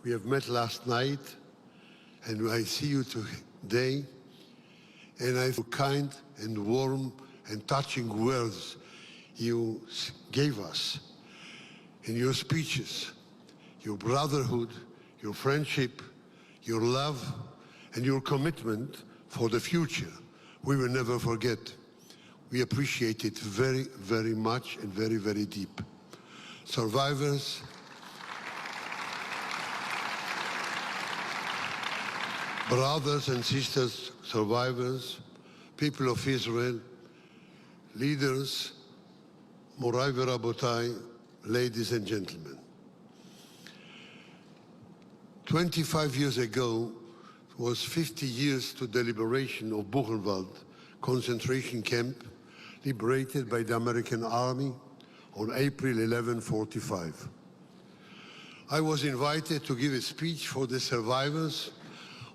We have met last night, and I see you today, and I feel kind and warm and touching words you gave us in your speeches, your brotherhood, your friendship, your love, and your commitment for the future. We will never forget. We appreciate it very, very much and very, very deep. Survivors, brothers and sisters, survivors, people of Israel, leaders, Morai v'Rabotai, ladies and gentlemen. 25 years ago was 50 years to the liberation of Buchenwald concentration camp, liberated by the American Army on April 11, 1945. I was invited to give a speech for the survivors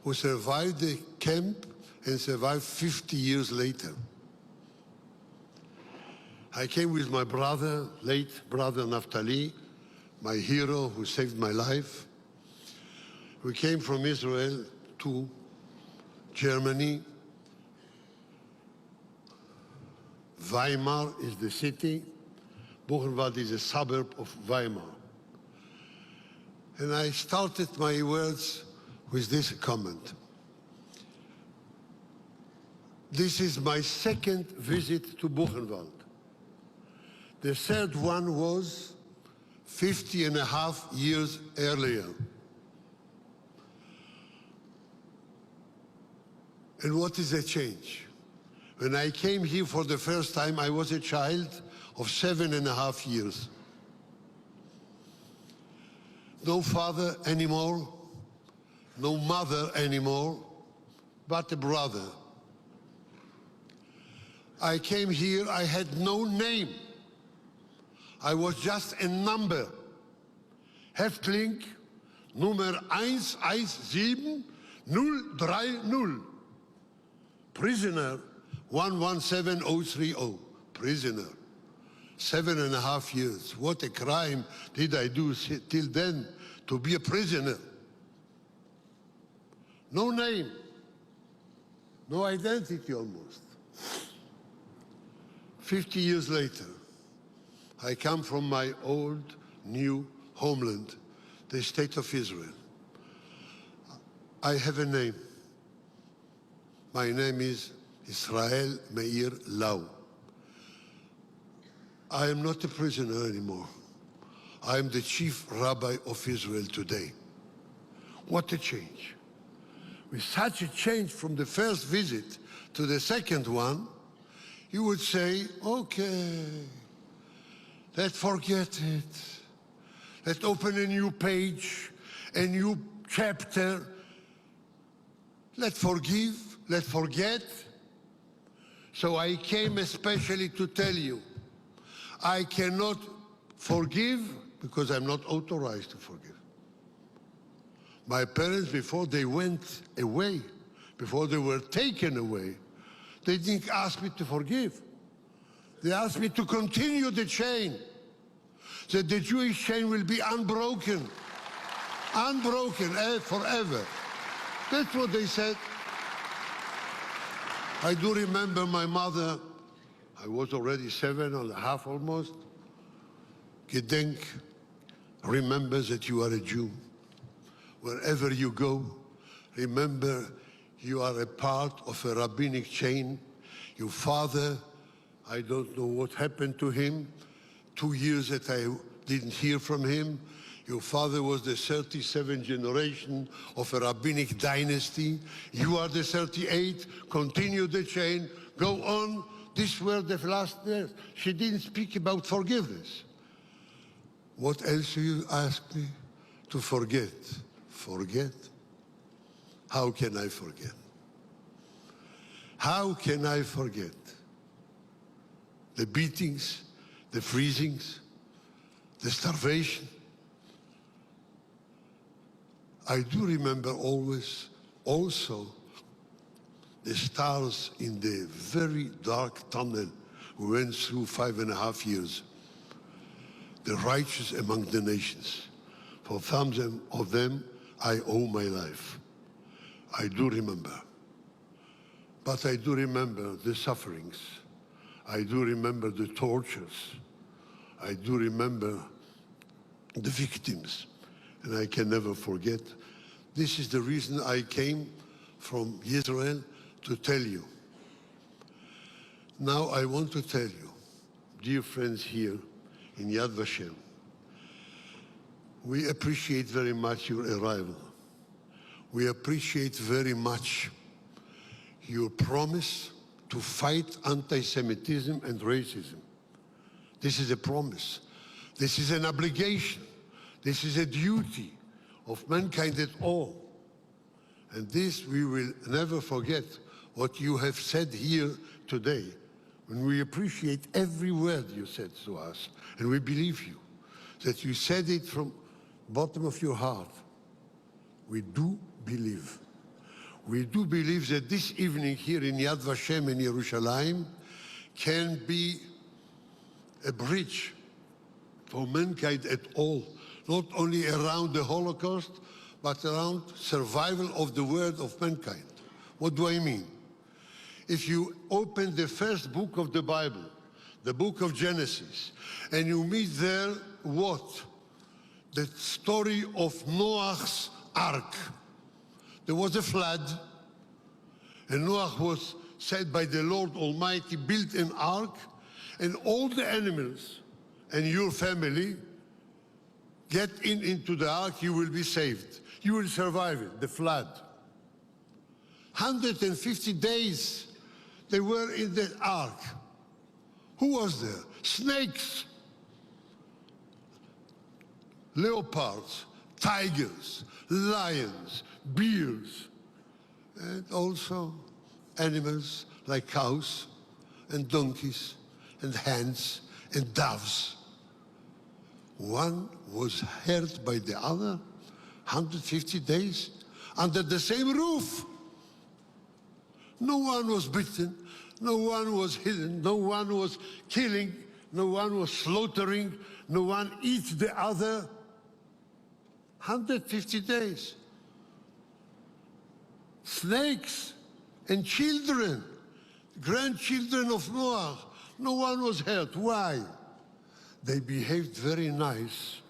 who survived the camp and survived 50 years later. I came with my brother, late brother Naftali, my hero who saved my life. We came from Israel to Germany. Weimar is the city. Buchenwald is a suburb of Weimar. And I started my words with this comment. This is my second visit to Buchenwald. The third one was 50.5 years earlier. And what is the change? When I came here for the first time, I was a child of 7.5 years. No father anymore, no mother anymore, but a brother. I came here, I had no name. I was just a number. Häftling Nummer 117030. Prisoner 117030. Prisoner. 7.5 years. What a crime did I do till then to be a prisoner? No name. No identity almost. 50 years later, I come from my old, new homeland, the state of Israel. I have a name. My name is Israel Meir Lau. I am not a prisoner anymore. I am the chief rabbi of Israel today. What a change. With such a change from the first visit to the second one, you would say, okay, let's forget it. Let's open a new page, a new chapter. Let's forgive, let's forget. So I came especially to tell you, I cannot forgive because I'm not authorized to forgive. My parents, before they went away, before they were taken away, they didn't ask me to forgive. They asked me to continue the chain, that the Jewish chain will be unbroken, forever. That's what they said. I do remember my mother, I was already 7.5 almost. Gedenk, remember that you are a Jew. Wherever you go, remember you are a part of a rabbinic chain. Your father, I don't know what happened to him. 2 years that I didn't hear from him. Your father was the 37th generation of a rabbinic dynasty. You are the 38th. Continue the chain. Go on. These were the last words. She didn't speak about forgiveness. What else do you ask me? To forget. Forget? How can I forget? How can I forget? The beatings, the freezings, the starvation. I do remember always also the stars in the very dark tunnel we went through 5.5 years. The righteous among the nations. For some of them, I owe my life. I do remember. But I do remember the sufferings. I do remember the tortures. I do remember the victims. And I can never forget. This is the reason I came from Israel to tell you. Now I want to tell you, dear friends here in Yad Waschem, we appreciate very much your arrival. We appreciate very much your promise to fight anti-Semitism and racism. This is a promise. This is an obligation. This is a duty of mankind at all. And this we will never forget what you have said here today. And we appreciate every word you said to us. And we believe you, that you said it from bottom of your heart. We do believe. We do believe that this evening here in Yad Waschem in Jerusalem can be a bridge for mankind at all, not only around the Holocaust, but around survival of the world of mankind. What do I mean? If you open the first book of the Bible, the book of Genesis, and you meet there what? The story of Noah's ark. There was a flood, and Noah was said by the Lord Almighty, build an ark, and all the animals and your family get into the ark, you will be saved. You will survive it, the flood. 150 days they were in the ark. Who was there? Snakes, leopards, tigers, lions, bears, and also animals like cows and donkeys and hens and doves. One was hurt by the other, 150 days, under the same roof. No one was bitten, no one was hidden, no one was killing, no one was slaughtering, no one eats the other. 150 days. Snakes and children, grandchildren of Noah, no one was hurt. Why? They behaved very nice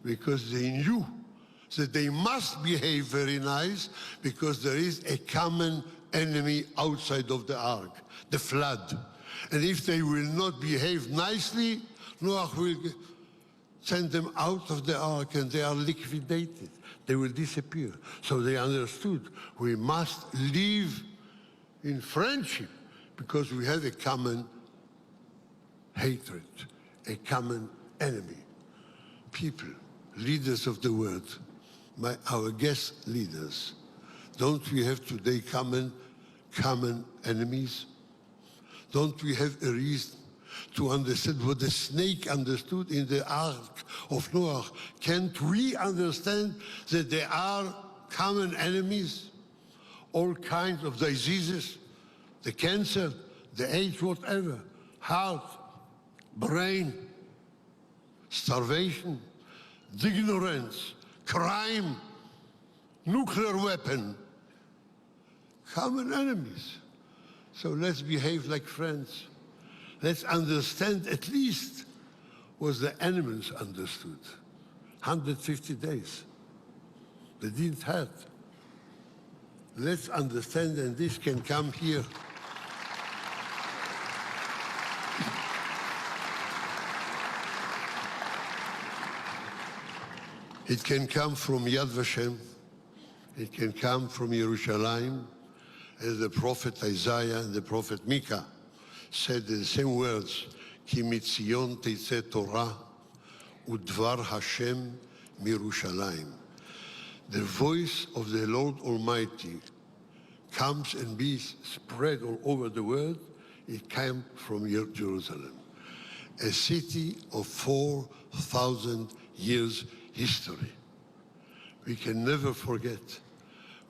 because they knew that they must behave very nice because there is a common enemy outside of the ark, the flood. And if they will not behave nicely, Noah will send them out of the ark and they are liquidated. They will disappear. So they understood we must live in friendship because we have a common hatred, a common enemy. People, leaders of the world, our guest leaders, don't we have today common enemies? Don't we have a reason to understand what the snake understood in the ark of Noah? Can't we understand that there are common enemies? All kinds of diseases, the cancer, the AIDS, whatever, heart, brain, starvation, ignorance, crime, nuclear weapon, common enemies. So let's behave like friends. Let's understand at least what the animals understood. 150 days. They didn't hurt. Let's understand, and this can come here. It can come from Yad Waschem. It can come from Jerusalem, as the prophet Isaiah and the prophet Micah said the same words, Ki mitzion teitzeh Torah, udvar Hashem mirushalayim. The voice of the Lord Almighty comes and be spread all over the world. It came from Jerusalem, a city of 4,000 years history. We can never forget.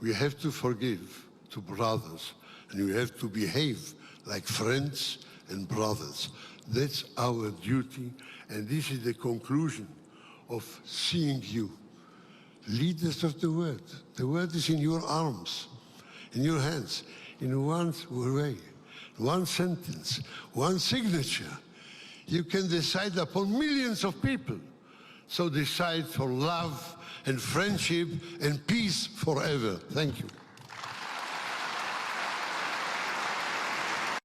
We have to forgive to brothers, and we have to behave like friends and brothers. That's our duty, and this is the conclusion of seeing you leaders of the world. The world is in your arms, in your hands, in one way, one sentence, one signature. You can decide upon millions of people. So decide for love and friendship and peace forever. Thank you.